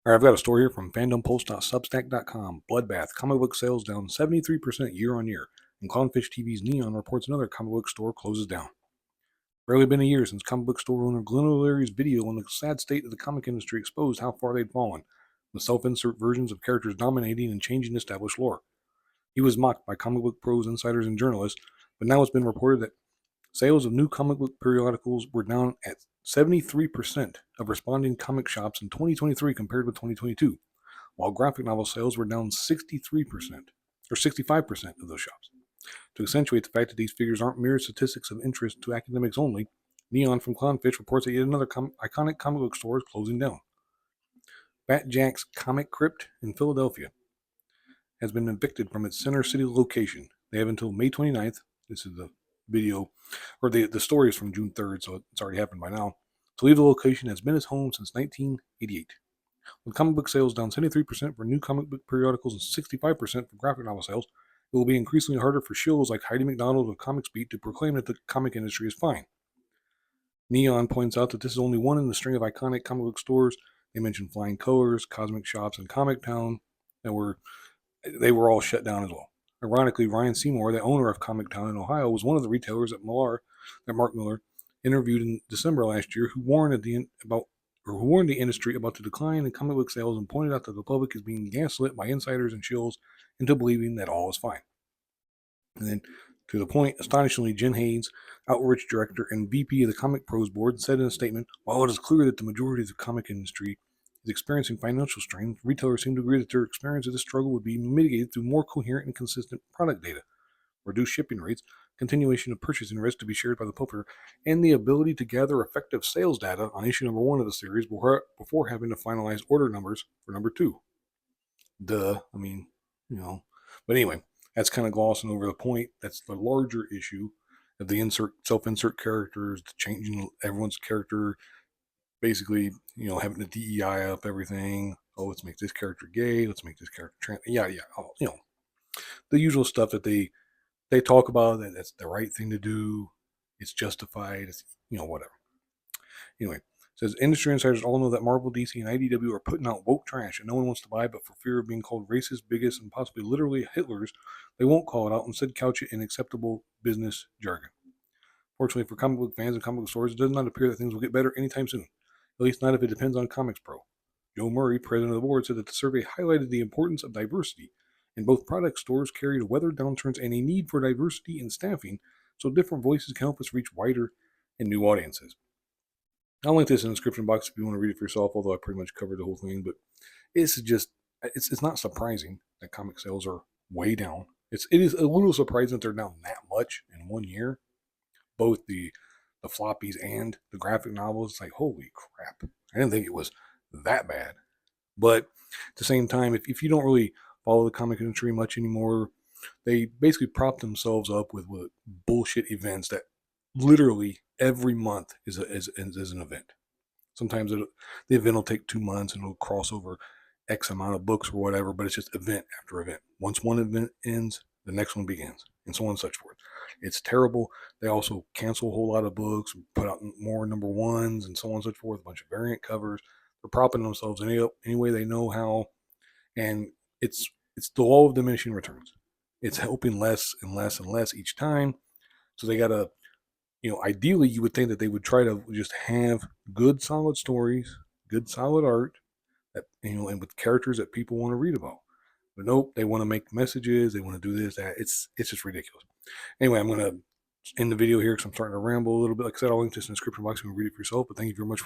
All right, I've got a story here from fandompulse.substack.com. Bloodbath. Comic book sales down 73% year on year. And Clownfish TV's Neon reports another comic book store closes down. Barely been a year since comic book store owner Glenn O'Leary's video on the sad state of the comic industry exposed how far they'd fallen, with self-insert versions of characters dominating and changing established lore. He was mocked by comic book pros, insiders, and journalists, but now it's been reported that sales of new comic book periodicals were down at 73% of responding comic shops in 2023 compared with 2022, while graphic novel sales were down 63% or 65% of those shops. To accentuate the fact that these figures aren't mere statistics of interest to academics only, Neon from Clownfish reports that yet another iconic comic book store is closing down. Fat Jack's Comic Crypt in Philadelphia has been evicted from its center city location. They have until May 29th. This is the video, or the story is from June 3rd, so it's already happened by now. To leave the location has been his home since 1988. With comic book sales down 73% for new comic book periodicals and 65% for graphic novel sales, it will be increasingly harder for shills like Heidi McDonald of Comics Beat to proclaim that the comic industry is fine. Neon points out that this is only one in the string of iconic comic book stores. They mention Flying Colors, Cosmic Shops, and Comic Town that they were all shut down as well. Ironically, Ryan Seymour, the owner of Comic Town in Ohio, was one of the retailers that Mark Miller interviewed in December last year, who warned the industry about the decline in comic book sales and pointed out that the public is being gaslit by insiders and shills into believing that all is fine. And then, to the point, astonishingly, Jen Haynes, Outreach Director and VP of the Comic Pros Board, said in a statement, "While it is clear that the majority of the comic industry is experiencing financial strain, retailers seem to agree that their experience of this struggle would be mitigated through more coherent and consistent product data, reduced shipping rates, continuation of purchasing risk to be shared by the publisher, and the ability to gather effective sales data on issue number 1 of the series before having to finalize order numbers for number 2. Duh. I mean, But anyway, that's kind of glossing over the point. That's the larger issue of the self-insert characters, the changing everyone's character, basically, having the DEI up everything. Oh, let's make this character gay. Let's make this character trans. Yeah. Oh, the usual stuff that they talk about. That's the right thing to do. It's justified. It's whatever. Anyway, says industry insiders all know that Marvel, DC, and IDW are putting out woke trash, and no one wants to buy. But for fear of being called racist, bigots, and possibly literally Hitlers, they won't call it out. Instead, couch it in acceptable business jargon. Fortunately for comic book fans and comic book stores, it does not appear that things will get better anytime soon. At least not if it depends on Comics Pro. Joe Murray, president of the board, said that the survey highlighted the importance of diversity in both product stores carried weather downturns and a need for diversity in staffing so different voices can help us reach wider and new audiences. I'll link this in the description box if you want to read it for yourself, although I pretty much covered the whole thing. But it's not surprising that comic sales are way down. It is a little surprising that they're down that much in 1 year. Both the floppies and the graphic novels. It's like, holy crap. I didn't think it was that bad. But at the same time, if you don't really follow the comic industry much anymore, they basically prop themselves up with bullshit events that literally every month is an event. Sometimes the event will take 2 months and it'll cross over X amount of books or whatever, but it's just event after event. Once one event ends, the next one begins, and so on and such forth. It's terrible. They also cancel a whole lot of books, put out more number 1s, and so on and so forth, a bunch of variant covers. They're propping themselves any way they know how, and it's the law of diminishing returns. It's helping less and less and less each time. So they got to, ideally you would think that they would try to just have good, solid stories, good, solid art, that, and with characters that people want to read about. But nope, they want to make messages. They want to do this, that. It's just ridiculous. Anyway, I'm going to end the video here because I'm starting to ramble a little bit. Like I said, I'll link this in the description box. You can read it for yourself. But thank you very much